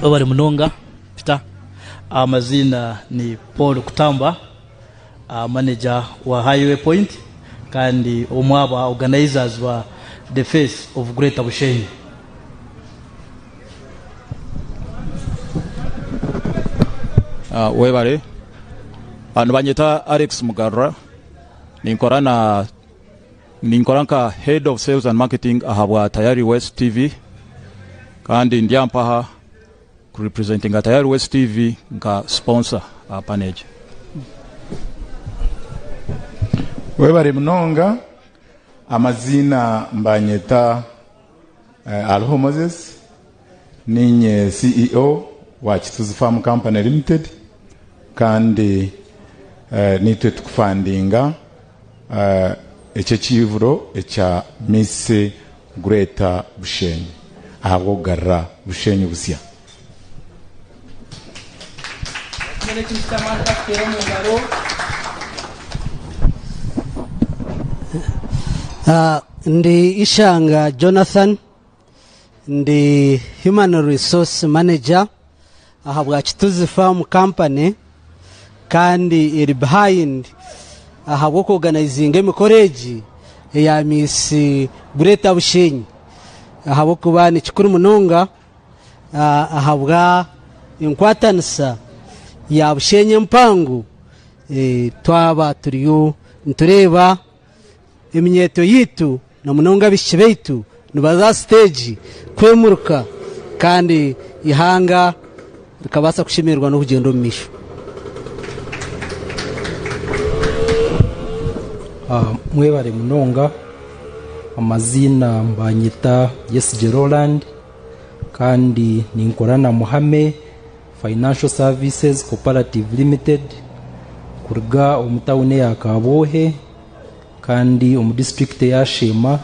Obare munonga Peter. Amazina ni Paul Kutamba, manager wa Highway Point kandi omwaba organizers wa the face of Greater Bushenyi. Webare anu banyeta Alex Mugarra ninkoranka head of sales and marketing ahabwa Tayari West TV kandi ndiampaha representing Tayari West TV nka sponsor page. Webare mnonga amazina mbanyeta Alho Moses ninye CEO wa Chituzi Farm Company Limited kandi nitwe tukufandinga eche chivuro echa Miss Greater Bushenyi aho garra Bushenyi busya. Ndi Ishanga Jonathan ndi Human Resource Manager ahabwa Chituzi Farm Company kandi iri behind ahabwo organizing emikoreji ya Miss Greater Bushenyi ahabwo kubani chikuru munonga ahabwa inkwatanisa ya Bushenyi mpangu twaba turiyo ntureba eminyeto yitu na munonga bishibeitu nubaza stage kwemuruka kandi ihanga rikabasa kushimirwa no kugenda mu misho. Mwebare munonga amazina mbanyita Yes Gerald kandi ninkorana Muhame Financial Services Cooperative Limited kurga omutawune ya Kabohe kandi omu district ya Shema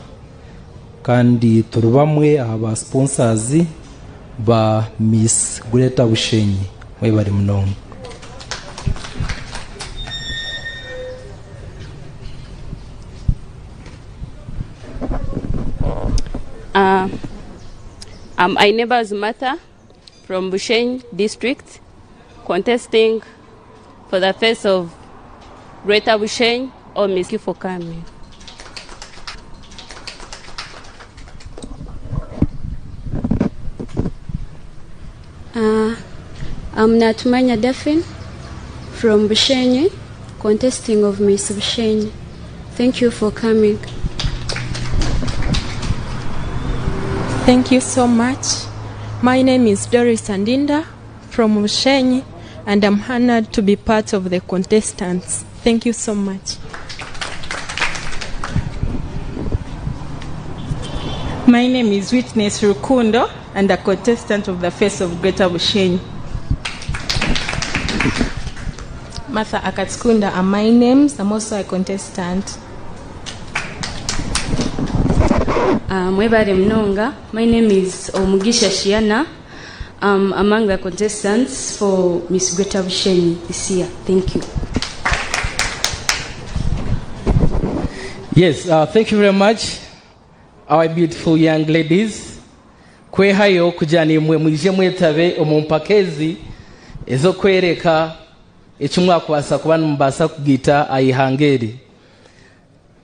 kandi turubamwe aba sponsors ba Miss Greater Bushenyi. Mwebare munonga. I'm Aineba Zumata from Bushenyi district, contesting for the face of Greater Bushenyi or Miss. Thank you for coming. I'm Natumanya Daphne from Bushenyi, contesting of Miss Bushenyi. Thank you for coming. Thank you so much. My name is Doris Andinda from Bushenyi, and I'm honored to be part of the contestants. Thank you so much. My name is Witness Rw'Okuronda, and a contestant of the face of Greater Bushenyi. Martha Akatskunda are my names. I'm also a contestant. Mwebare mnonga. My name is Omugisha Shiana. I'm among the contestants for Miss Greater Bushenyi this year. Thank you. Yes, thank you very much, our beautiful young ladies. Kwe hayo kujani mwije mwetabe omumpakezi ezo kwereka echumwa kwasa kubana mbasa kugita ayihangeri.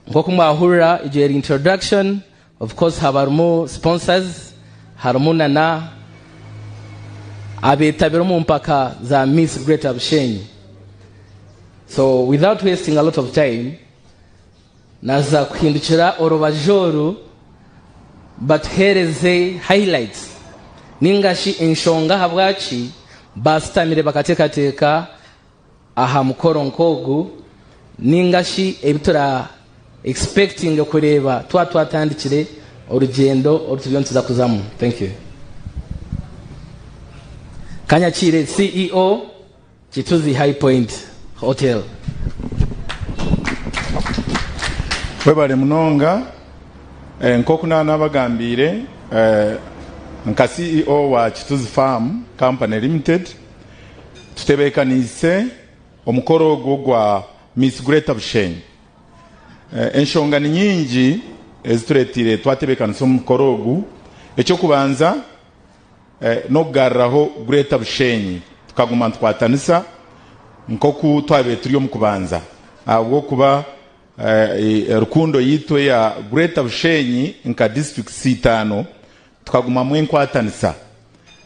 Ngoko mwahura ijeri introduction. Of course, habarumo sponsors, harumuna na abetabirumo mpaka za Miss Greater Bushenyi. So, without wasting a lot of time, naza kuhindukira orobajoro, but hereze highlights. Ningashi enshonga habwachi, bastamire bakatekateka aha mukoro nkogu, ningashi ebitura expecting kureba twatandikire Orugyendo orutubyo kuzamu. Thank you. Kanyakire CEO Chituzi High Point Hotel. Webale munonga nkokuna nabagambire nka CEO wa Chituzi Farm Company Limited tutebekanise omukoro gwa Miss Greater Bushenyi. Enshonga ni nyingi ezituretire twatebekanise omukoro gu ekyo kubanza no kugarraho Greater Bushenyi tukaguma twatanisa nkoku twabe turiyo mukubanza ahubwo kuba rukundo yitwe ya Greater Bushenyi nka district C5 tukaguma mwenkwatanisa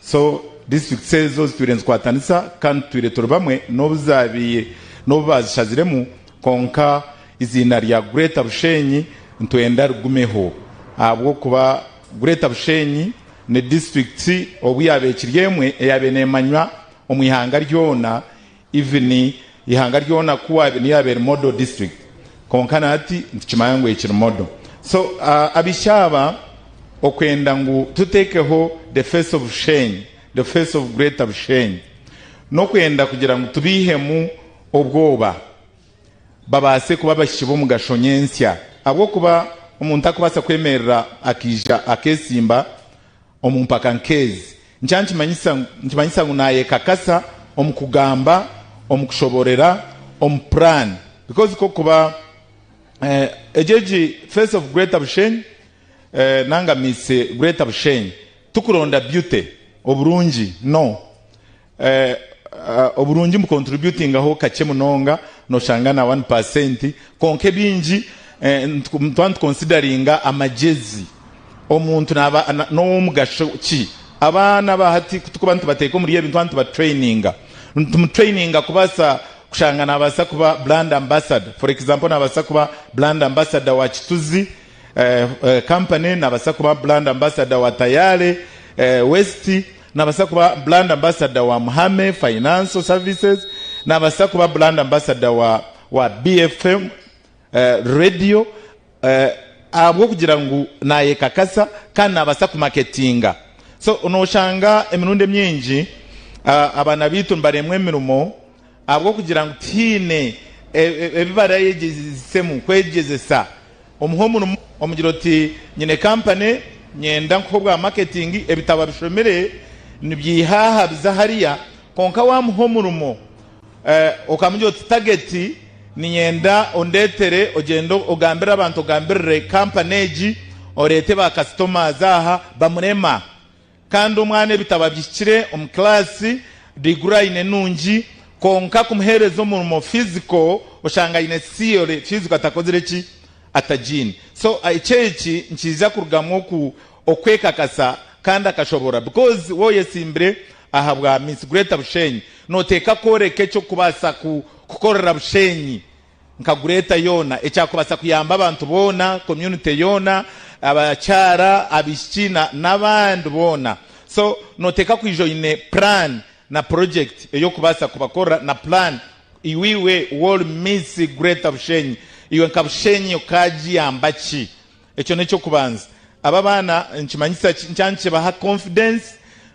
so district sezo turenze kwatanisa kandi turetora bamwe nobuzabiye nobazishaziremu konka izina rya Greater Bushenyi ntwenda rugumeho ahubwo kuba Greater Bushenyi ne district obuyabekiriyemwe eyabenemanywa omwihanga ryona even ihanga ryona kuwa niyabere model district konkana ati ntikimayango ekiri model so abishaba okwenda ngu tutekeho the face of Bushenyi the face of Greater Bushenyi no kwenda kugira ngo tubihemu obwoba babase kuba bashibo mu gashonyensya abwo kuba umuntu akubasa kwemerera akija akesimba omumpaka nkezi nchimanyisa ngunaye kakasa omukugamba omukushoborera omplan because ko kuba ejeji face of Greater Bushenyi nanga mise Greater Bushenyi tukuronda beauty oburungi no oburungi mu contributing aho kache munonga no shangana 1% konke binji mtwantu consideringa amajezi omuntu naba no mugasho ki abana bahati kutukubantu bateko muri yebintu bantu ba traininga traininga kubasa kushangana abasa kuba brand ambassador for example nabasa kuba brand ambassador wa Chituzi company nabasa kuba brand ambassador wa Tayale West nabasa kuba brand ambassador wa Muhame Financial Services nabasa kuba brand ambassador wa BFM radio abwo kugira ngo naye kakasa kana abasa ku marketinga so unoshanga emirundi myingi abana bitu mbaremwe mirumo abwo kugira ngo tine ebibara yegezisemu kwegezesa omuhomu omugiroti nyine company nyenda nkobwa marketing ebitaba bishomere nibyihaha bizahariya konka wa muhomurumo okamujyo target ninyenda ondetere ogendo ogambira abantu ogambirire company orete ba customers aha bamurema kandi umwane bitaba byikire class degree ine nungi konka kumherezo mu physical oshanga ine theory physical atakozire ki atajini so ichechi nchiza kurugamwo ku okweka kasa kandi akashobora because woye simbre ahabwa Miss Greater Bushenyi noteka koreke cyo kubasa kukorera Bushenyi nka Greater yona ecyakubasa kuyamba abantu bona community yona abacyara abishina nabandi bona so noteka kwijoine plan na project eyo kubasa kubakora na plan iwiwe World Miss Greater Bushenyi iwe nkabushenyi okaji ambachi echo necho kubanza ababana nchimanyisa nchanche baha confidence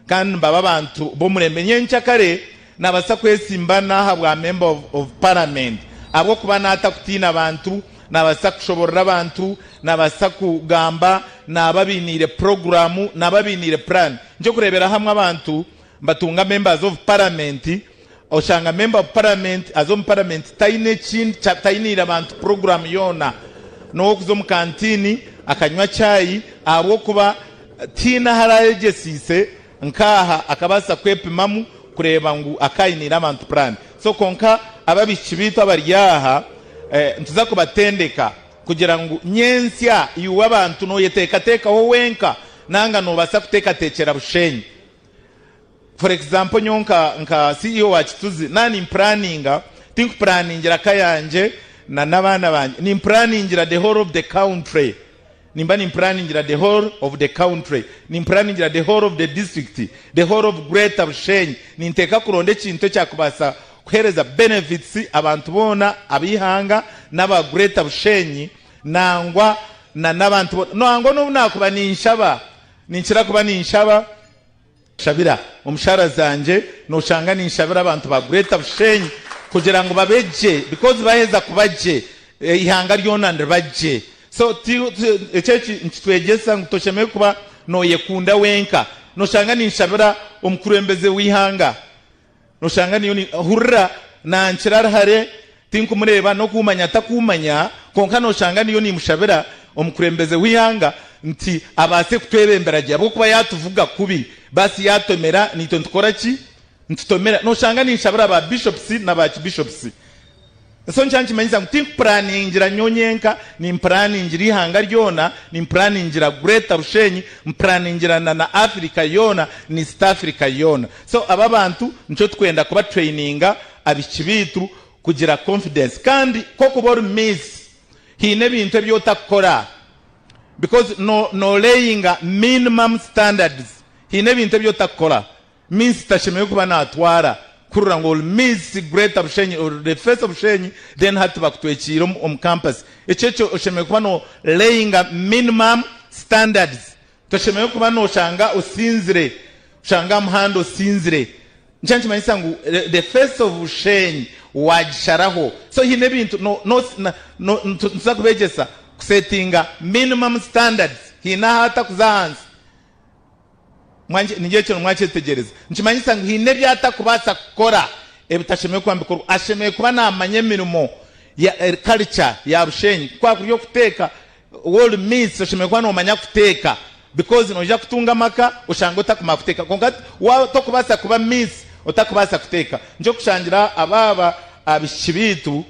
kandi baba bantu bo murembenye nchakare nabasa kwesimba nahabwa member of parliament abo kubana atakutina abantu nabasa kushoborera abantu nabasa kugamba nababinire programu nababinire plan nje kurebera hamwe abantu batunga members of parliament oshanga member of parliament azom parliament taine chin tainira abantu program yona no kuzo mu kantini akanywa chai abo kuba tina haraje sise nkaha akabasa kwepimamu kureba ngu akayinira abantu plan so konka ababikibita baryaha ntuza kubatendeka kugira ngo nyensya yuwa abantu no yeteka ho wenka nanga no basa kuteka tekera Bushenyi for example nyonka nka CEO wa Chituzi nani planninga think planningira kayanje na nabana banje ni planningira the whole of the country nimba ni planningira the whole of the country ni planningira the whole of the district the whole of Greater Bushenyi ninteka kuronde kintu cyakubasa kuhereza benefits abantu bona abihanga naba Greater Bushenyi nangwa na nabantu nangwa no nakuba ninshaba ninshira kuba ninshaba shabira umushara zanje no shanga ninshabira abantu ba Greater Bushenyi kugira ngo babeje because baheza kubaje ihanga ryona ndabaje so echechi ntitwegesa ngutosheme kuba no yekunda wenka no shanga ninshabira umukurembeze wihanga no shanga niyo hurra na nchirara hare tinku mureba no kumanya takumanya konka no shanga niyo ni mushabira umukurembeze wihanga nti abase kutwebemberaje abo kuba yatuvuga kubi basi yatomera nito ntukora ki ntutomera no shanga ni shabara ba bishops na ba bishops so nchanchi manyiza think planning ngira nyonyenka ni planning ngira hanga ryona ni planning ngira Greater Bushenyi planning ngira na Africa yona ni East Africa yona so aba bantu nco twenda kuba traininga abikibitu kugira confidence kandi koko bor miss hine bintu byotakora because no laying minimum standards hine bintu byotakora means tashemeye kuba natwara kurura ngo miss Greater Bushenyi or the first of Bushenyi then hatu bakutwekira campus echecho oshemeye kuba no laying minimum standards toshemeye kuba no shanga usinzire shanga mhando sinzire nchanchi manisa ngu the first of Bushenyi wajsharaho so hine bintu no tusakubegesa kusetinga minimum standards hina hata kuzahansi mwanje nije cyo mwache tegereza nchimanyisa hine byata kubasa gukora ebitashemeye kwambikora ashemeye kuba namanye mirimo ya culture ya Bushenyi kwa kuryo kuteka world miss ashemeye kuba no manya kuteka because noja kutunga maka ushangota kumakuteka kongati wa tokubasa kuba miss otakubasa kuteka njo kushangira ababa abishibitu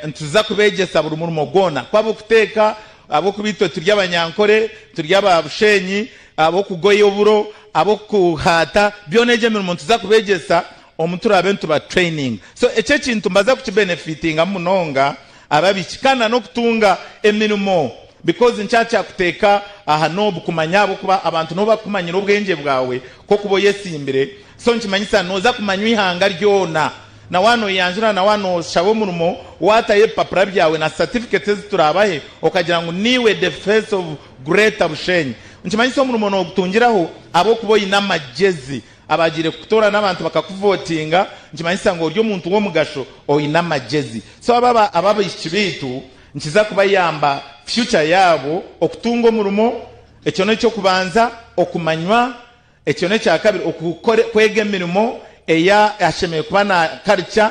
ntuza kubegesa buri murimo gona kwabo kuteka abo kubito turyabanyankore turyaba Bushenyi abo kugoya oburo abo kuhata byoneje mirimo tuza kubegesa omutura abentu ba training so eche kintu mbaza kukibenefitinga munonga ababikikana no kutunga emirimo because nchacha kuteka ahanobu kumanyabo kuba abantu no bakumanyira ubwenge bwawe ko kubo yesimbire so nkimanyisa noza kumanywa ihanga ryona na wano yanjura na wano shabo murumo wataye papura byawe na certificates turabahe okagira ngo niwe the face of Greater Bushenyi nkimanyisa murumo no gutungiraho abo kubo inama jezi abagire kutora n'abantu bakakuvotinga nkimanyisa ngo ryo muntu wo mugasho o inama jezi so ababa ikibitu nkiza kuba yamba future yabo okutungo murumo ekyo cyo kubanza okumanywa ekyo cya kabiri okukore kwege mirimo eya ashemeye kuba na culture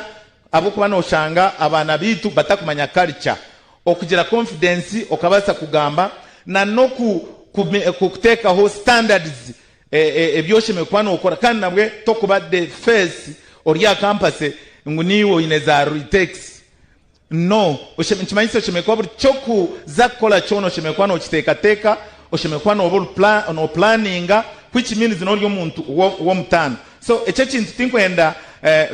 abo kuba no shanga abana bitu batakumanya culture okugira confidence okabasa kugamba na no kuteka ho standards ebyoshemeye kuba no okora kandi nabwe tokuba the face oriya campus nguniwo ineza retakes no oshemechimanyisa oshemeye kuba buri choku zakola chono oshemeye kuba no kiteka oshemeye kuba no planninga which means no ryo muntu wo mutano so eche kintu tinkwenda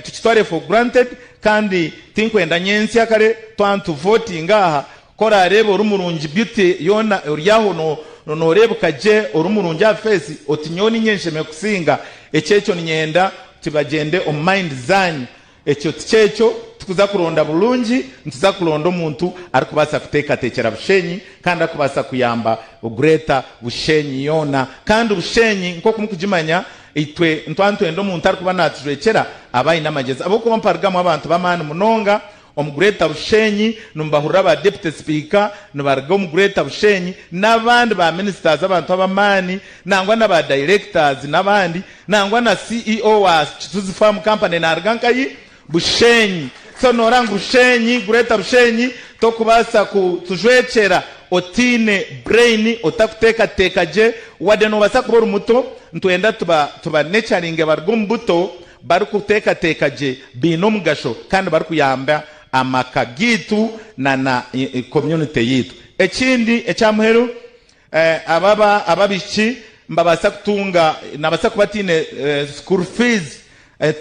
tukitware for granted kandi tinkwenda nyensi yakare twantu voting aha kora rebo rumurungi beauty yona uryaho no rebo kaje urumurungi afesi otinyoni nyensheme kusinga echecho nyenda tibagende o mind zanyu echo tichecho tukuza kuronda bulungi ntuza kuronda omuntu arikubasa kuteka tekera Bushenyi kandi akubasa kuyamba Greater Bushenyi yona kandi Bushenyi nko kumukujimanya itwe ntwantu endo muntu arikuba natujekera abayi namageza abo kuba mpargamo abantu bamana munonga Greater Bushenyi numbahura ba deputy speaker nubarga Greater Bushenyi nabandi ba ministers abantu abamani nangwa naba directors nabandi nangwa na CEO wa Zuku farm company na argankayi Bushenyi so norangu Bushenyi Greater Bushenyi tokubasa kutujwekera otine brain otakuteka tekaje wade no basa kubora muto ntwenda tuba nurturing bargumbuto barukuteka tekaje bino mugasho kandi barukuyamba amakagitu na community yitu ekindi echamuheru ababichi mbabasa kutunga nabasa kubatine school fees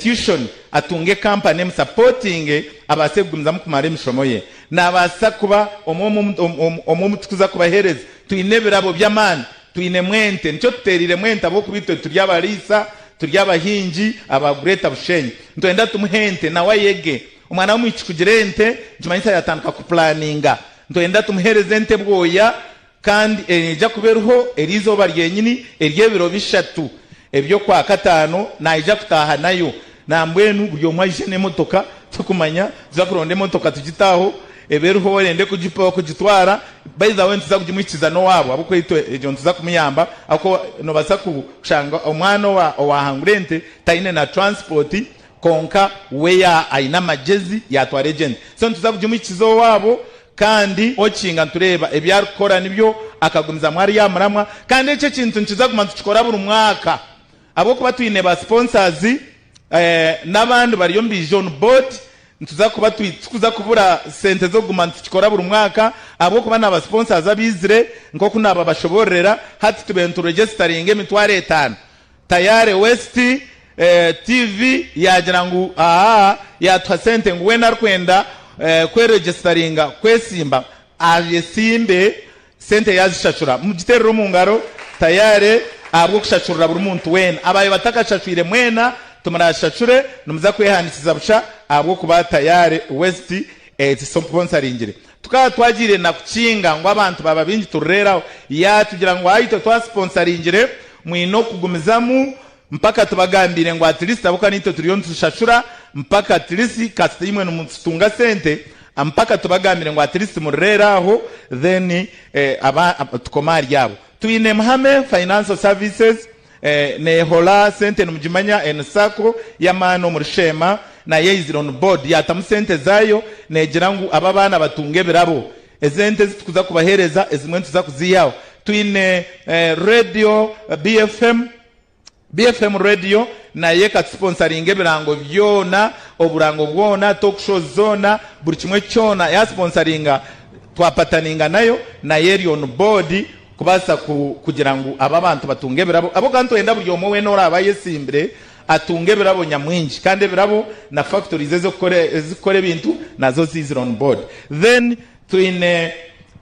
tuition atunge company supporting abase kugumza mukumara mishomoye nabasa kuba omo tukuza kubahereza tuinebirabo byamani tuine mwente nicyo tuterire mwente abo kubito turyabarisa turyabahinji aba Greater Bushenyi ntwenda tumuhente na wayege umwana w'umwikikugirente jumanyisa yatanduka ku planninga ntwenda tumuhereze ente bwoya kandi eja kuberuho erizo baryenyini eryebiro bishatu ebyo kwa katano naija kutaha nayo nambwenu byo mwaje ne motoka tukumanya zakuronde motoka tugitaho eberuho wende kujipa kujitwara baiza wentu za kujimwikiza no wabo abuko ito ejo ntuza kumiyamba ako no basaku kushanga omwana wa hangurente taine na transport konka weya aina majezi ya twaregent so ntuza kujimwikizo wabo kandi okinga ntureba ebyarukora nibyo akagumiza mwari yamuramwa kandi eche kintu nkiza kumantu kikora buri mwaka abo kuba tuyine ba sponsors n'abandi bariyo vision board ntuza kuba tuza kubura sente zo gumana tukikora buri mwaka abo kuba n'aba sponsors abizire nko kunaba bashoborera hati tubentu registering emitware 5 tayari West TV yagira ngo yatwa sente ngo wena kwenda kwe registeringa kwesimba ayesimbe sente yazishashura mu giterero mu ngaro tayari abwo kushashurira buri muntu wena abaye batakashashwire mwena tumarashachure numuza kwehandikiza busha abwo kuba tayari West sponsoringire tukaba twagire na kucinga ngo abantu baba bingi turera ya tugira ngo ahito twa sponsoringire mwino kugumizamu mpaka tubagambire ngo at least abuka nito turiyo tushashura mpaka at least kastimwe n'umutunga sente mpaka tubagambire ngo at least murera aho then tukomari yabo tuine mahame financial services ne hola sente n'umujimanya ensako yamano murshema na yezira on board yatamu sente zayo negira ngo aba bana batunge birabo ezente zitukuza kubahereza ezimwe tuza kuziyaho tuine radio BFM radio na yeka sponsoring ebirango byona oburango bwona talk show zona buri kimwe cyona ya sponsoringa twapataninga nayo na yeri on board kubasa kugira ngo aba bantu batunge birabo abo kanto enda buri yomo we nora abayesimbire atunge birabo nyamwinji kandi birabo na factories zikore bintu nazo zizira on board then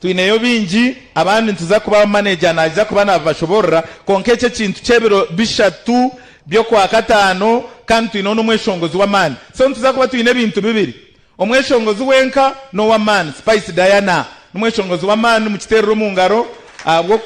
tuine yo bingi abandi tuza kuba manager naza kuba nabashobora konkece kintu cebiro bishatu byo kwa katano kandi tuino n'umweshongozi wa man so tuza kuba tuine bintu bibiri omweshongozi wenka no wa man Spice Diana n'umweshongozi wa man mu kiterero mu ngaro abwo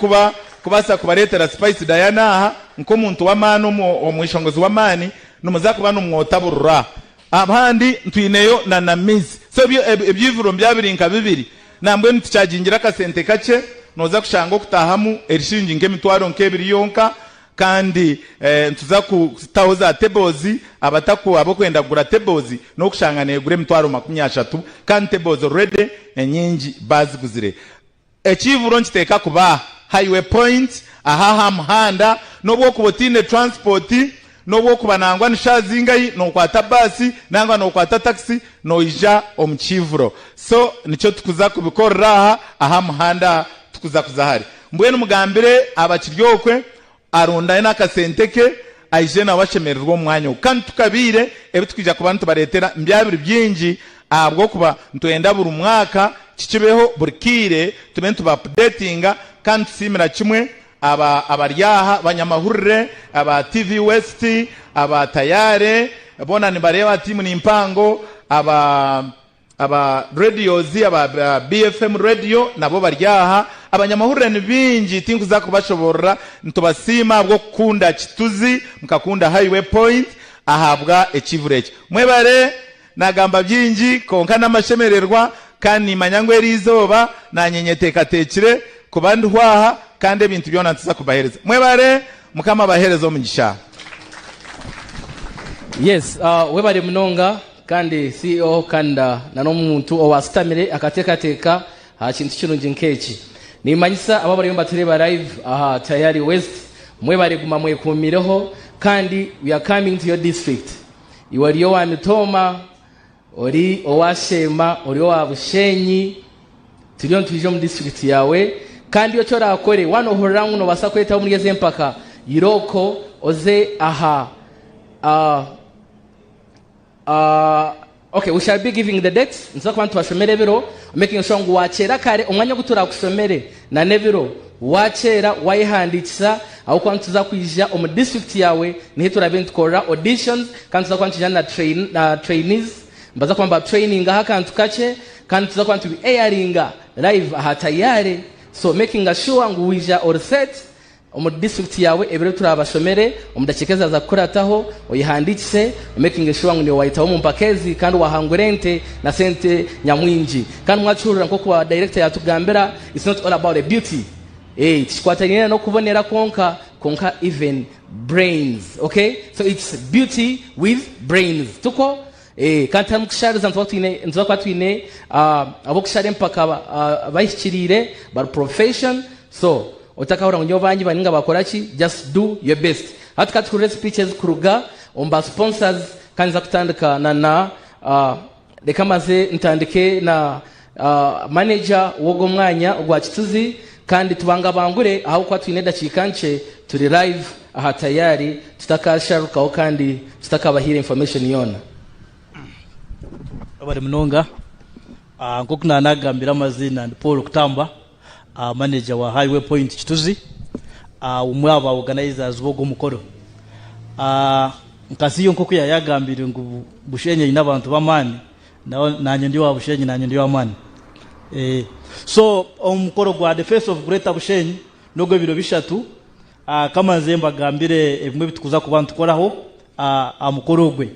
kubasa kubaretera Spice Diana nko muntu wa man omweshongozi wa man numuza kuba n'umwotaburura abandi tuineyo na namizi so ebyivuro byabirinka bibiri nambwe nticagingira kasente kace noza kushanga kutahamu erishingi ngemitwaro nkebiri yonka kandi ntuza kutahoza tables abataku abo kwenda gura tables no kushanga negure mitwaro 30 kandi tables already enyingi baziguzire ekivuro nkiteka kuba highway point aha muhanda nobwo kubotine transport nobwo kubanangwa nishazingayi no kwata basi nangwa no kwata taxi no ija omukivuro so nico tukuza kubikorera aha muhanda tukuza kuzahari mbwe n'umugambire abakiryokwe aronda n'akasenteke aije na washemererwa umwanya kandi tukabire ebitwija ku bantu baretera mbyabiri byingi abwo kuba ntwenda buri mwaka kikibeho burkire tumentu ba updatinga kandi simira kimwe abaryaha banyamahurire aba TV West aba tayare bona ni bareba timu ni impango aba radios aba BFM radio nabo baryaha abanyamahurire ni bingi tingu za kubashobora ntubasima bwo kunda kituzi mukakunda highway point ahabwa ekivureke mwebare nagamba byingi konka n'amashemererwa kandi manyangwe rizoba na nyenyeteka tekire kubandi hwaha kandi bintu byona ntuza kubahereza mwebare mukama bahereza omugisha yes webare munonga kandi CEO kanda na n'omuntu owasitamire akatekateka ha kintu kirungi nkeki nimanyisa abo bari mbatureba live aha tayari West mwebare guma mwekumireho kandi we are coming to your district iwariyo wa Mitoma ori owashema ori wa Bushenyi turiyo ntuje mu district yawe kandi yo chora akore wano horangu no basakweta muri yeze mpaka iroko oze aha okay, we shall be giving the dates nza kwantu bashomere biro making sure ngo wachera kare umwanya gutura kusomere na nebiro wachera wayihandikisa aho kwantu za kwija mu district yawe ni hitura bintu kora auditions kandi za kwantu jana trainees mbaza kwamba training aha kantu kache kandi za kwantu airinga live aha tayari so making sure ngo wija or set mu district yawe ebiro turabashomere umudakekeza za kurataho oyihandikise making sure ngo wayitaho mu mpakezi kandi wahangurente na sente nyamwinji kandi mwacurura nko kwa director yatugambira it's not all about the beauty tishkwatanyina no kubonera konka even brains okay so it's beauty with brains tuko kandi mukushariza nzwakwatwine abo kushare mpaka bayishirire bar profession so utakahora ngo banyi baninga bakoraki just do your best hati kati kure speeches kuruga omba sponsors kanza kutandika na reka maze ntandike na manager wogo mwanya ogwa kituzi kandi tubanga bangure aho kwa twine dakikanche turi live aha tayari tutakasharukaho kandi tutakabahira information yona abari munonga nkoko nanagambira amazina ndi Paul Kutamba manager wa Highway Point Kituzi umwe aba organizers bogo mukoro nkasiyo nkoko yagambire ngo Bushenyi n'abantu bamani nanye ndi wa Bushenyi nanye ndi wa mani so omukoro gwa the face of Greater Bushenyi nogo biro bishatu kama zemba gambire ebimwe bitukuza ku bantu koraho amukoro gwe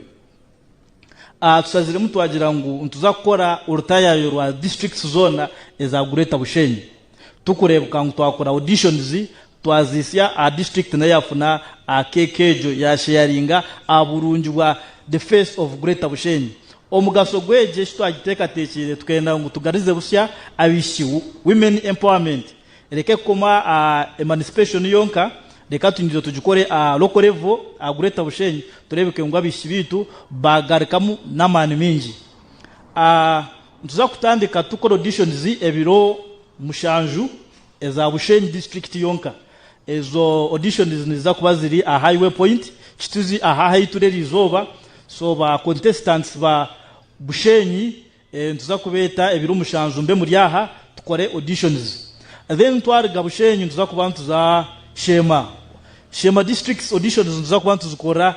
tusazire mtu wagira ngo ntuza gukora urutayayo rwa district zone eza Greater Bushenyi tukurebuka ngo twakora auditions twazisya district na yafuna kekejo ya sharinga aburungi bwa the face of Greater Bushenyi omugaso gweje twagiteka tekire tukenda ngo tugarize busya abishiwu women empowerment reke koma emancipation yonka reka tungizo tujukore local level Greater Bushenyi turebeke ngo abishibitu bagarikamu namani mingi ntuza kutandika tukora auditions ebiro mushanju eza Bushenyi district yonka ezo auditions niza kuba ziri Highway Point Kituzi hayitureri izoba so ba contestants ba Bushenyi ntuza kubeta ebiro mushanju mbe muri aha tukore auditions then twarga Bushenyi ntuza kuba ntuza Shema districts auditions ntuza kuba ntuzukora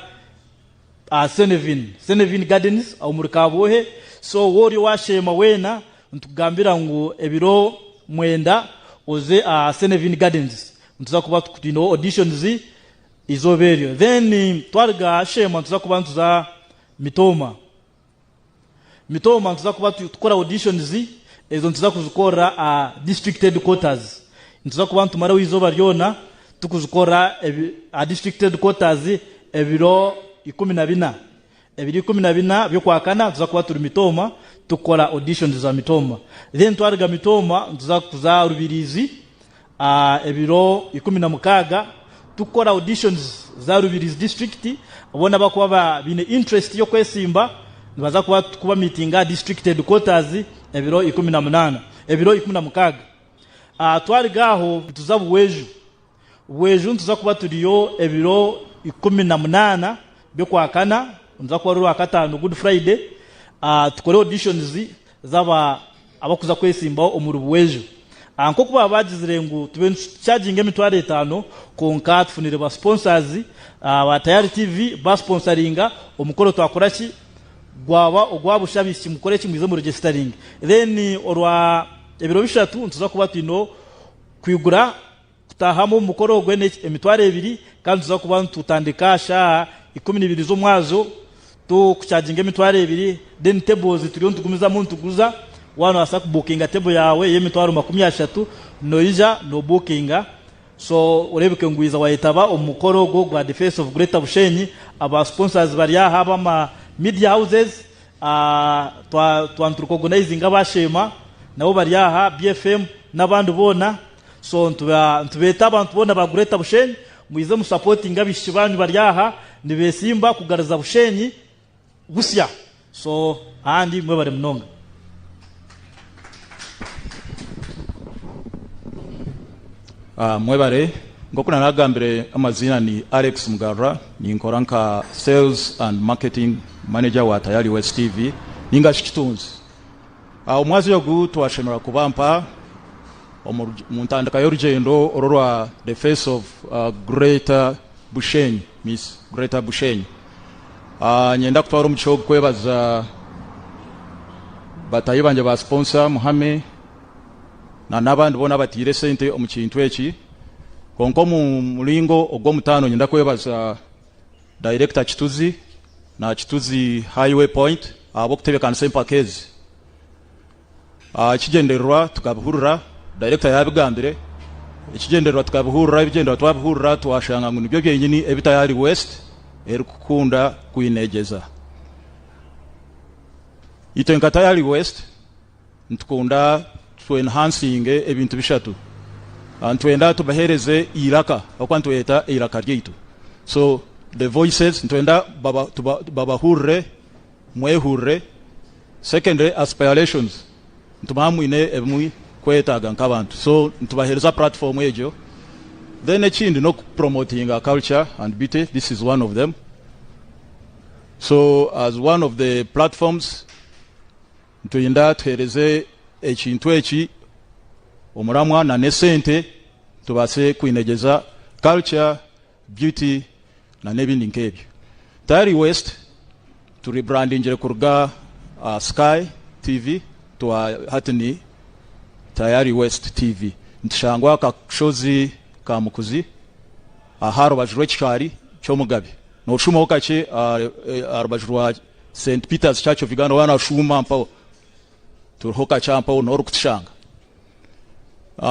Senevin Gardens au murikabohe so wori wa Shema wena ntugambira ngo ebiro mwenda oze Senevin Gardens ntuza kuba tukino auditions izoberio then twarga Shema ntuza kuba ntuza Mitoma ntuza kuba tukora auditions ezo ntuza kuzukora district headquarters ntuza kuba ntumara wizoba ryona tukuzukora district headquarters ebiro 14 byo kwakana ntuza kuba turi Mitoma tukora auditions za Mitoma then twarga Mitoma ntuza kuza Rubirizi ebiro 16 tukora auditions za Rubirizi district abona bakuba bine interest yo kwesimba nibaza kuba meeting district headquarters ebiro 18 ebiro 16 twarigaho tuzabu weju ntuza kuba turiyo ebiro 18 byo kwakana ntuza kuba rwa katano Good Friday tukore auditions zaba abakuza kwesimba omurubu weju anko kuba bagizire ngo tube charging emitware 5 konka tufunire ba sponsors ba Tayari TV ba sponsoringa omukoro twakoraki gwaba ogwabushabisi mukore kimwize mu registering then orwa ebiro bishatu ntuza kuba twino kwigura kutahamo mukoro gwene emitware 2 kandi tuza kuba tutandika sha 12 zo mwazo to kucharginga emitware 2 then tables turiyo ntugumiza muntu guza wano asa bookinga table yawe yemitwaro 30 noija no bookinga so urebeke ngwiza wayitaba omukoro go gwa the face of Greater Bushenyi aba sponsors bari haba ma media houses twanturuko organizing abashema nabo bari aha BFM nabandi bona so ntubeta abantu bona ba Greater Bushenyi muize mu supporting abishibanyu bari aha nibesimba kugaraza Bushenyi busya so andi mwe bari munonga mwebare ngokuna nagambire amazina ni Alex Mugara ni nkoranka sales and marketing manager wa Tayari West TV ninga shikitunzi omwazi yogu twashemera kubampa omuntandika y'Orugyendo ororwa the face of Greater Bushenyi Miss Greater Bushenyi nyenda kutwara umuco kwebaza batayi banje ba sponsor Muhame na nabandi bona batire sente omukintu eki konko mu mulingo ogwo mutano nyenda kwebaza director Kituzi na Kituzi Highway Point abo kutebeka nsempa kezi kigenderwa tukabuhurira director yabigambire ikigenderwa tukabuhurira ibigenderwa twabuhurira twashanga ngo nibyo byenyini ebitayari West erukukunda kuinegeza itenka Tayari West ntukunda enhancing ebintu bishatu antwenda tubahereze iraka okwantweta iraka ryitu So the voices ntwenda baba hurre mwe hurre. Secondly, aspirations ntubamu ine emui kwetaga nk'abantu, so ntubahereza platform ejo. Then ekindi no promoting our culture and beauty, this is one of them. So as one of the platforms ntuyinda tuhereze ekintu eki omuramwa na nesente tubase kwinegeza culture, beauty na nebindi nkebyo. Tayari West to rebranding kuruga Sky TV to hatini Tayari West TV. Ntishangwa ka shozi ka mukuzi aharo bajwe chikari chomugabe. No shuma okache arbajwa St. Peter's Church of Uganda wana shuma mpao turhoka champa no kutishanga.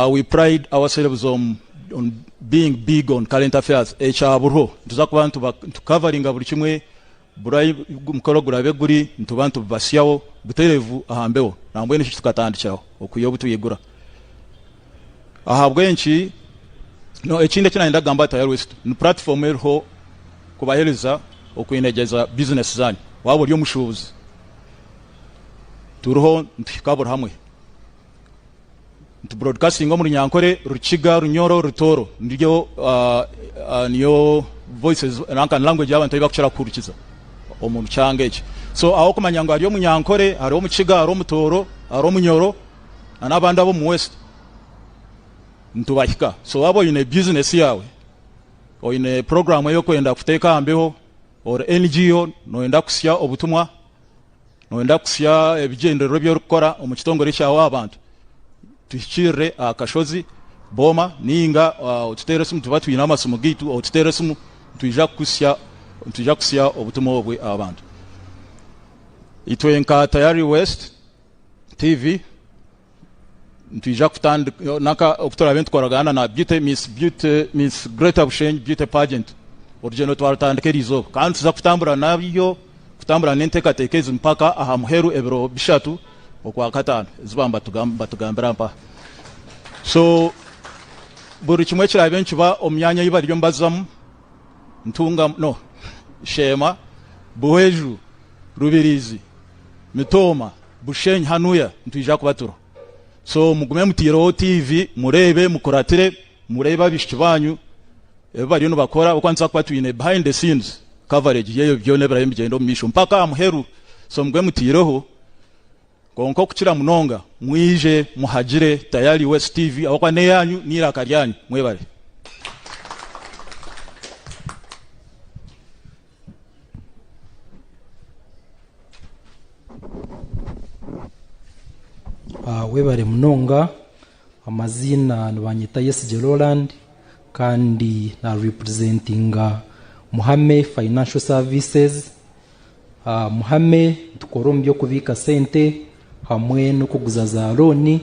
We pride ourselves on being big on current affairs. Echaburho tuzakubantu covering buri kimwe burai mukoro gurabe guri ntubantu basyawo buterevu ahambeho nambwe n'iki tukatandikiraho okuyo butuyigura ahabwenshi no ekinde kinayenda gamba Tayari West ni platform erho kubahereza okwinegeza business zani wabo ryo mushubuzi turuho ntikabura hamwe broadcasting muri Nyankore Rukiga Runyoro Rutoro ndiryo niyo voices ranka language y'abantu bakushara kurukiza omuntu cyangeje. So aho kumanya ngo ariyo Munyankore ariyo Mukiga ariyo Mutoro ariyo Munyoro anabandi abo mu West ntubahika. So abo ine business yawe o ine program yo kwenda kuteka ambeho or NGO no enda kusya obutumwa no enda kusya ebigendero byo rukora omukitongore cyawo abantu tuhikire akashozi boma ninga ututeresimu tubatu inama sumugitu ututeresimu tuija kusya obutumwa obwe abantu. Itwenka Tayari West TV tuija kutanda naka okutora abantu koragana na Miss Greater Bushenyi beauty pageant Orugyendo twaratandikerizo kandi tuza kutambura nabyo kutambura n'enteka tekezi mpaka ahamuheru ebiro bishatu okwa katano zibamba tugambira mpa. So buri kimwe kira benshi ba omyanya yibaryo mbazamu ntunga no Shema Buheju Rubirizi Mitoma Bushenyi Hanuya ntuje kubatura. So mugume mutiro TV murebe mukoratire mureba bishibanyu ebariyo no bakora okwanza kwatwine behind the scenes coverage yeyo byo nebara yimigendo misho mpaka amuheru. So mugume mutiroho konko kuchira munonga mwije muhagire Tayari West TV awakwa ne yanyu niraka ryanyu mwebare. Webare munonga amazina nbanyita Rw'Okuronda kandi na representing Muhame Financial Services. Muhame tukorombyo kubika sente hamwe no kuguza za loni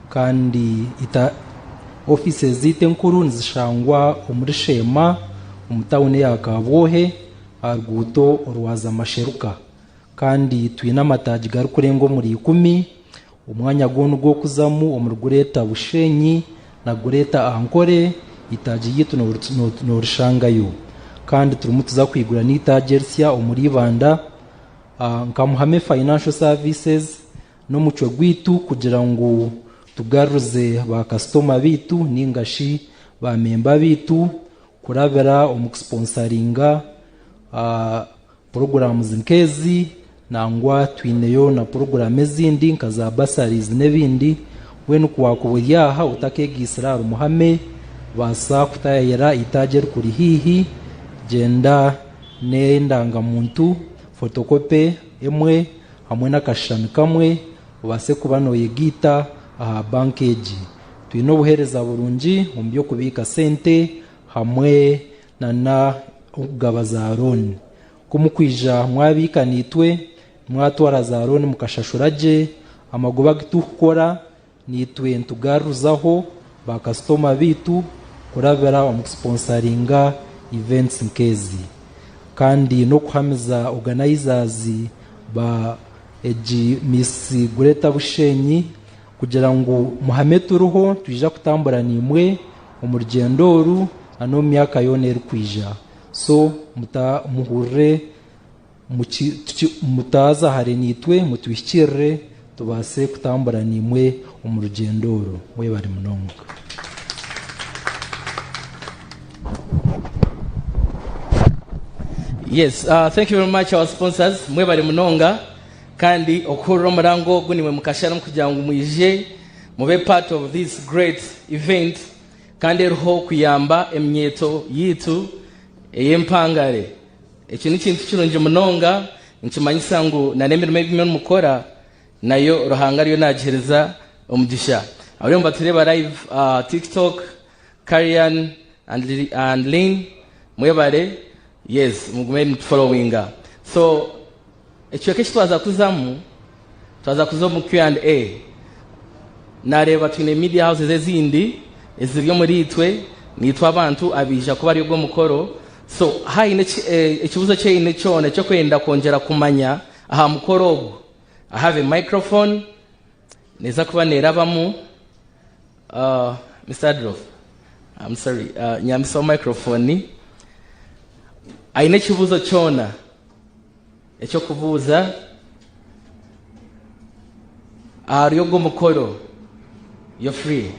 kandi ita offices zite nkuru nzishangwa omuri Shema umutawune yakabwohe arguto orwaza masheruka kandi twina amataji gari kurengo muri 10 umwanya gonu gwo kuzamu omurugureta Bushenyi na gureta ankore itaji yitu no rushangayo kandi turimo tuza kwigura n'itajersia omuri banda nka Muhame Financial Services no muco gwitu kugira ngo tugaruze ba customer bitu ningashi ba member bitu kurabera omuksponsoringa programs nkezi nangwa twineyo na program ezindi nkaza basaries nebindi wenu kwakuyaha utakegisira Muhame basa kutayera itajer kuri hihi genda nendanga muntu photocopy emwe hamwe nakashami kamwe base kubano yegita bankeji twino buhereza burungi mumbyo kubika sente hamwe na ugabaza loan kumukwija mwabika nitwe mwatwara za loan mukashashuraje amagoba gitukora nitwe ntugaruzaho ba customer bitu kurabera omusponsoringa events nkezi kandi no kuhamiza organizers ba Miss Greater Bushenyi kugira ngo Muhame turuho twija kutambura nimwe omurugendo ru ano myaka yone rukwija so muhure mutaza hare nitwe mutwishikirire tubase kutambura nimwe omurugendo oro mwe bari munonga. Yes, thank you very much our sponsors mwe bari munonga kandi okuro murango guniwe mukashara kugira ngo muyije mube part of this great event kandi roho kuyamba emyeto yitu eyempangare ekyo ni kintu kirungi munonga nkimanyisa ngo nanemerwe ibimwe mukora nayo rohanga ryo nagihereza omugisha abari mbatureba live TikTok Karian and Lynn mwebare. Yes, mugume followinga. So ekyo keshi twaza kuzamu mu Q&A nareba twine media houses ezindi eziryo muri itwe nitwa abantu abija kuba ari bwo mukoro. So haine ekibuzo cyine cyone cyo kwenda kongera kumanya aha mukoro I have a microphone neza kuba nerabamu Mr. Adolf I'm sorry nyamso microphone aine kibuzo cyona ekyo kubuza ariyo go mukoro you're free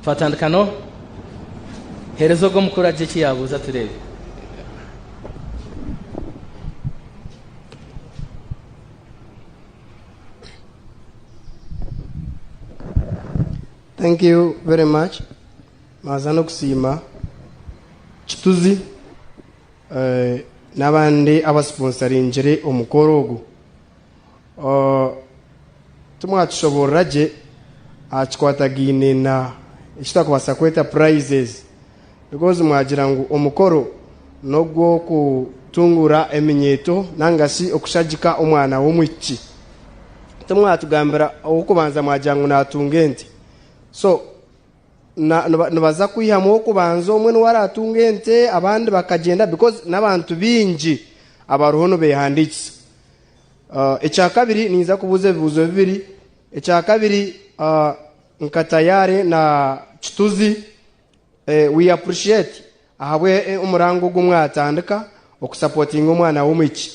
fatandikano herezo go mukoro aje kiyabuza turebe. Thank you very much. Mazano kusima chituzi n'abandi abasponsoringire omukoro ogu tumwatushobora achikwatagine na ekitakwasa kweta prizes because mwagira ngu omukoro nogwo kutungura eminyeto nangasi okushagika omwana w'omwiki tumwatugambira okubanza mwagira ngu natunge nti so nabaza kwihamu okubanza omwe waratunga ente abandi bakagenda because n'abantu bingi abaruhono behandikisa. Ekyakabiri niza kubuza ebibuzo bibiri. Ekyakabiri nkatayare na kituzi we appreciate ahabwe umurango gumwatandika okusupportinga omwana w'omwiki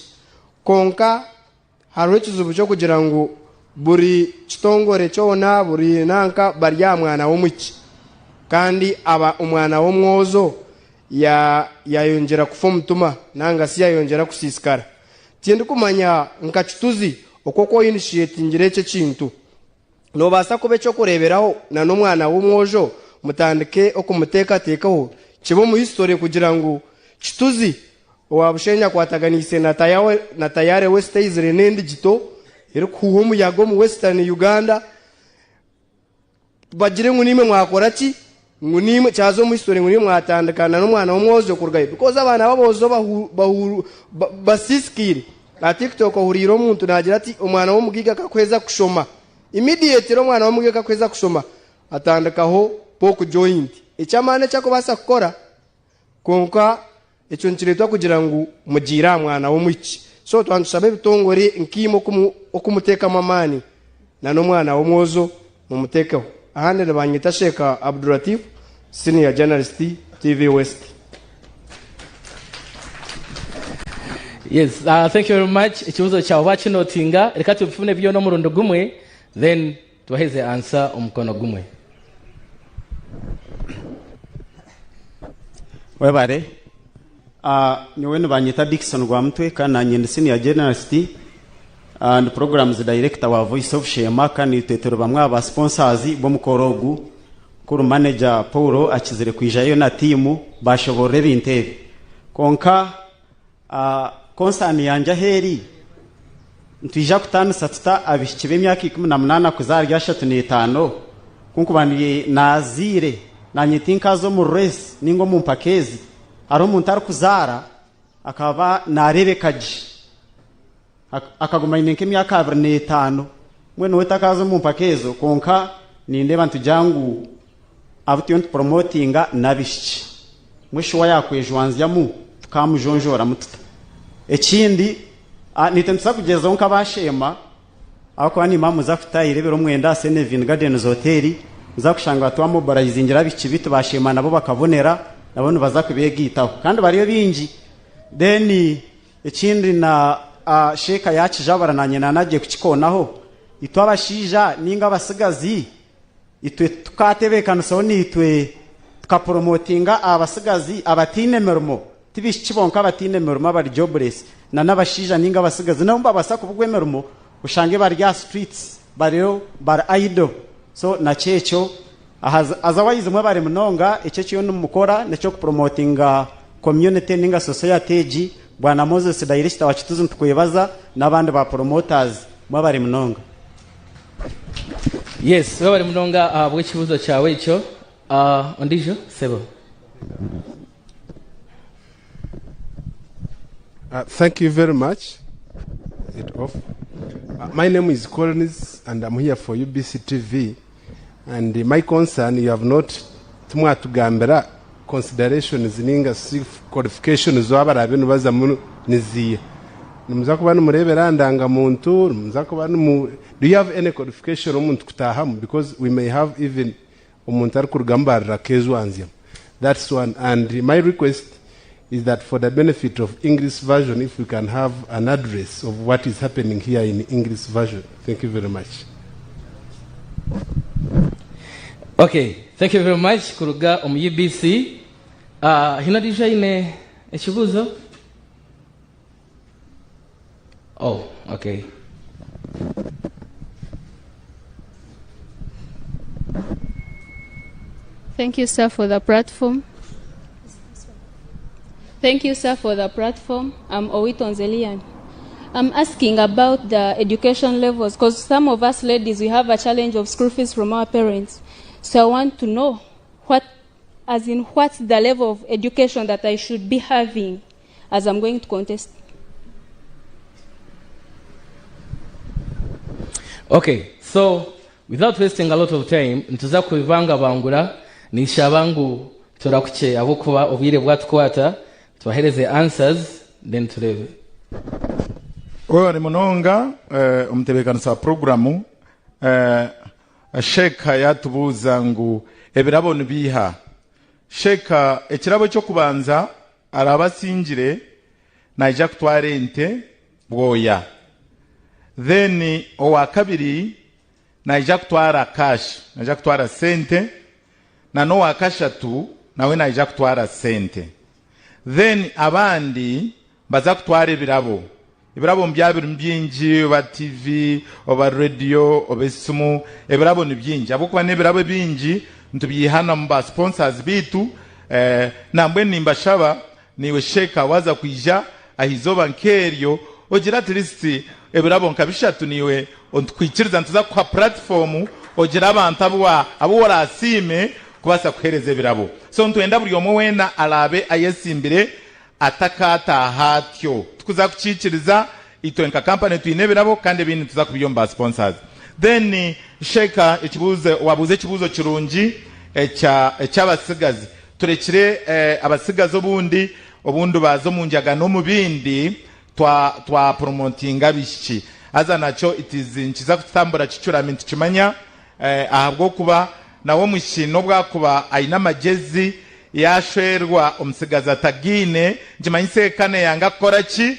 konka hariho ekizibu kyo kugira ngu buri kitongore kyona buri nanka barya mwana w'omwiki kandi aba umwana w'omwozo yayongera kufa omutuma nanga si yayongera kusisikara tindi kumanya nka kituzi okoko initiatingire ekyo kintu nobasa kuba ekyo kureberaho na n'omwana w'omwojo mutandike okumuteekateekaho kibo mu history kugira ngu kituzi owa Bushenyi kwataganise na tayare West Israel n'endi gito eri kuhuha omuyaga mu Western Uganda bagire ngu nimwe mwakora ki ngunimwe cyazo mu history nguni mwatandikana n'omwana w'omwozo kurgaye because abana babozo basiskire na TikTok ohuriro omuntu nagira ati omwana w'omugiga kakweza kushoma immediate omwana w'omugiga kakweza kushoma atandikaho poku joint ekyamane cyakobasa kukora konka ekyo nkiretwa kugira ngu mugira mwana w'omwiki so twantushabe bitongore nkimo okumuteka mamani na n'omwana w'omwozo mumutekaho ahandi nabanyita Sheikh Abdulatif Senior Journalist TV West. Yes, thank you very much. Ikibuzo cyawe bakinotinga reka tubifune byo no murundo gumwe then tuheze answer umukono gumwe. Webare niwe nibanyita Dickson Rwamutwe kana nyine Senior Journalist and Programs Director wa Voice of Shema kandi tetero bamwe aba sponsors bo mukorogu kuru manager Paulo akizire kwijayo na timu bashobore bintebe konka konsani yanja heri ntwija kutana satita abishikibe myaka 18 kuzarya 35 kunkubaniye nazire nanyitinka zo mu race ningo mu mpakezi aro umuntu ari kuzara akaba narebe kaji akaguma inenke myaka 25 mwene wetakazo mu mpakezo konka ninde bantu jangu abuti yontu promotinga nabishiki mwisho yakwejwanzya mu tukamujonjora mututa ekindi nitentsa kugeza onka bashema akwani mamu za kutayirebero mwenda Senevin Gardens Hotel za kushanga atwa mobilizingira biki bitu bashema nabo bakabonera nabone bazakubegitaho kandi bariyo bingi then ekindi na sheka yakijabara na nyina nagiye kukikonaho itwa abashija ninga abasigazi itwe tukatebekanusaho nitwe tukapromotinga abasigazi abatine mermo tibishikibonka abatine mermo abari jobless na nabashija ninga abasigazi nabo babasa kubugwe mermo ushange bari ya streets bareo bar idle so na checho azawayize mwe bari munonga icyo cyo numukora necyo kupromotinga community ninga society bwana Moses director wa Kituzu tukwebaza nabandi ba promoters mwe bari munonga. Yes, we bari munonga bwe kibuzo cyawe icyo ondijo sebo. Thank you very much. Is it off? My name is Collins and I'm here for UBC TV. And my concern, you have not tumwatugambira considerations ninga qualifications wabara bintu baza mu niziye. Numuza kuba numurebera ndanga muntu, numuza kuba do you have any qualification umuntu kutahamu because we may have even umuntu ari kugambarira kezwanzya. That's one. And my request is that for the benefit of English version, if we can have an address of what is happening here in English version. Thank you very much. Okay, thank you very much kuruga UBC. Hina design ekibuzo? Oh, okay. Thank you, sir, for the platform. Thank you, sir, for the platform. I'm Owiton Zelian. I'm asking about the education levels because some of us ladies, we have a challenge of school fees from our parents. So I want to know what's the level of education that I should be having as I'm going to contest. Okay, so without wasting a lot of time, ntuza kubivanga bangura nishabangu turakuche abukuba obire bwatkwata twahereze answers then turebe. Wewe ni munonga umtebekanisa programu sheka yatubuza ngu ebirabo nibiha sheka ekirabo cyo kubanza arabasingire naija kutwara ente bwoya then owa kabiri naija kutwara cash naija kutwara sente na no wa kashatu nawe naija kutwara sente then abandi baza kutwara ebirabo mbyabiri mbyingi oba TV oba radio oba simu ebirabo ni byingi abokuba nebirabo bingi ntubiyihana mu ba sponsors bitu nambwe nimbashaba niwe sheka waza kuija ahizoba nkeryo ogira at least ebirabo nkabishatu niwe ontkwikiriza ntuza kwa platform ogira abantu abo wala asime kubasa kuhereza ebirabo so ntwenda buli omwe wena alabe ayesimbire atakata hatyo tukuza kuchikiriza itwenka company tuyinebirabo kandi bintu tuza kubiyomba sponsors then sheka ekibuze wabuze ekibuzo kirungi ekyabasigazi turekire abasigazi obundi bazo munjaga no mubindi twa promotinga bishiki aza nacho itizinkiza kutambura kicuramenti kimanya ahabwo kuba nawo mushino bwakuba aina majezi yashwerwa omusigazi atagine njimanyise kane yanga koraki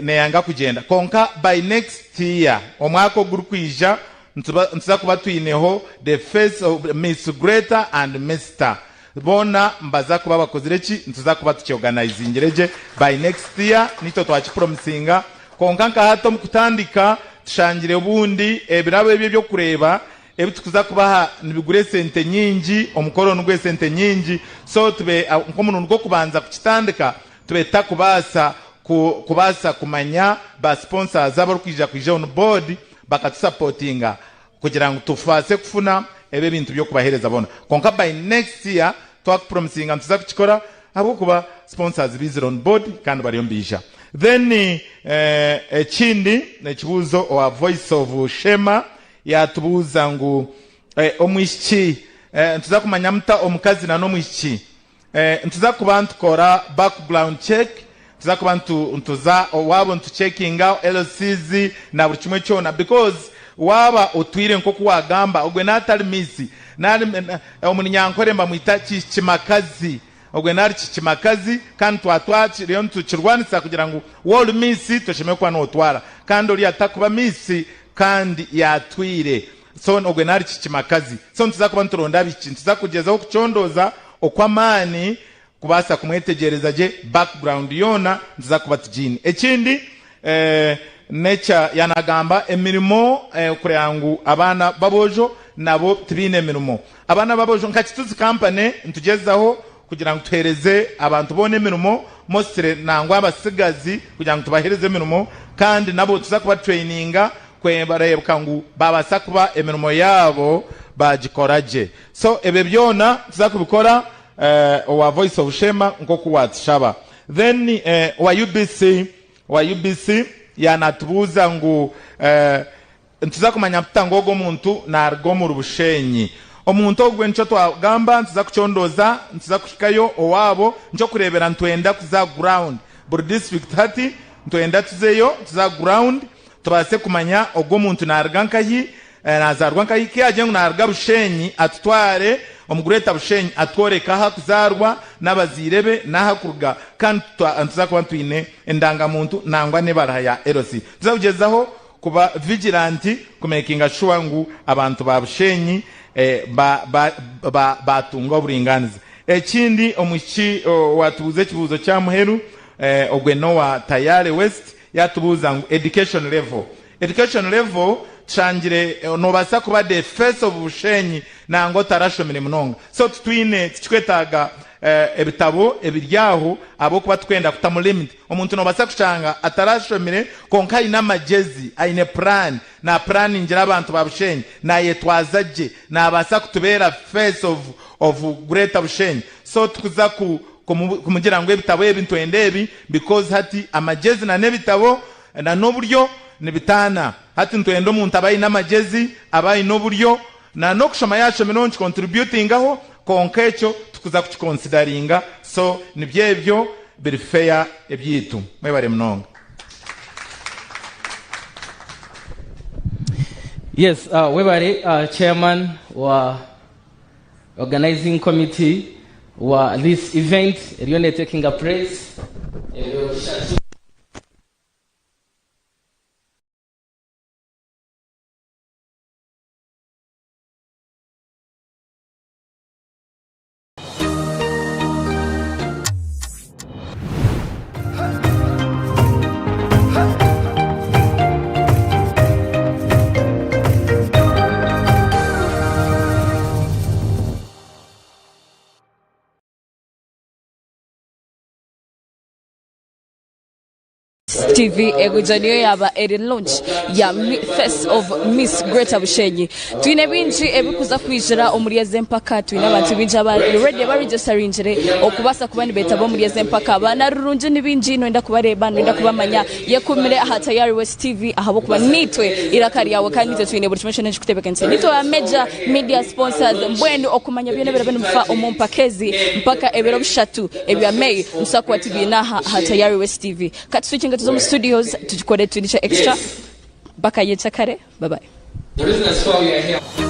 ne yanga kugenda konka by next year omwako gurukwija ntuza kuba tuyineho the face of Miss Greater and Mr. bona mbaza kuba bakozireki ntuza kuba tukiorganizingereje by next year nito twakipromisinga konka nka hato mukutandika tushangire ubundi ebirabo byo kureba ebitukuza kubaha nibigure sente nyingi omukoro n'ugwe sente nyingi so tube nkomuntu ngo kubanza kukitandika tube takubasa kumanya ba sponsors abarukija kwija on board bakatusapotinga kugira ngo tufase kufuna ebe bintu byo kubahereza bona konka by next year twak promising ntuza kukikora abo kuba sponsors bizira on board kandi bari yombisha then ekindi nekibuzo wa voice of shema yatubuza ngu omwishiki ntuza kumanya muta omukazi na no mwishiki ntuza kubantu kora background check ntuza kubantu ntuza wabo ntu checking out LCs na buri kimwe cyona because waba otwire nko kuwagamba ogwe natali misi nali omunyankoremba mwita kimakazi ogwe nari kimakazi kandi twatwachi ryo tukirwanisa kugira ngo world miss tosheme kwa no twara kandi uri atakuba miss kandi yatwire so ogwe nari kimakazi so tuzakuba nturonda biki tuzakugezaho kucondoza okwamani kubasa kumwetegereza je background yona tuzakuba tujini ekindi nature yanagamba emirimo kure yangu abana babojo nabo tibine emirimo abana babojo nkakituzi company ntugezaho kugira ngo tuhereze abantu bone emirimo mostly nangwa abasigazi kugira ngo tubahereze emirimo kandi nabo tuzakuba traininga kwebarebwa ngo babasa kuba emirimo yabo bagikoraje so ebe byona tuzakubikora wa voice of shema nko kuwatshaba then wa UBC yanatubuza ngo ntuzakumanya putangogo muntu nargo mu Bushenyi omuntu ogwe nco twagamba ntuzakucondoza ntuzakushikayo owabo nco kurebera ntwenda kuza ground bur district 30 ntwenda tuzeyo tuza ground tubase kumanya ogwo muntu nargankahi nazarwankahi kiaje ngo narga Bushenyi atutware omugureta Bushenyi atworeka ha kuzarwa n'abazirebe nahakurga kandi tuzakuba twine endanga muntu nangwa ne baraya erosi tuzakugezaho kuba vigilant kumakinga sure ngo abantu ba Bushenyi batunga uburinganiza ekindi omuki watubuze kibuzo cya muheru ogwe Noah Tayale West yatubuza ngo education level changire nobasa kuba the face of Bushenyi nango tarashomere munonga so twine tikwetaga ebitabo ebiryaho abo kuba twenda kutamu limit omuntu nobasa kuchanga atarashomere konka ina majezi aine plan na plan injira abantu ba Bushenyi na yetwazaje na abasa kutubera face of greater Bushenyi so tukuza kumugira ngo ebitabo ebintu endebi because hati amajezi na nebitabo na noburyo nibitana hati ntwendo muntu abayi n'amajezi abayi n'oburyo na no kushoma yacho menonchi contributing aho konkecho tukuza kuconsideringa so nibyebyo biri fair ebyitu mwebare mnonga. Yes, webare chairman wa organizing committee wa this event really taking a praise TV egujaniyo yaba eri launch ya face of Miss Greater Bushenyi twine binji ebikuza kwijira omuriyeze mpaka twine abantu binja ba ready ba registeringire okubasa kubani betabo omuriyeze mpaka bana rurunje nibinji noenda kubareba noenda kubamanya yekumire ahata yari West TV ahabo kuba nitwe irakari yawe kandi nitwe twine buri mention kutebekense nitwe a major media sponsors mbwendo okumanya byone berabene mfa omumpakezi mpaka ebero bishatu ebya May musakwa TV na ahata yari West TV katsukinga tuzo studios tujikore tunisha extra baka yetakare bye bye. The business for you here.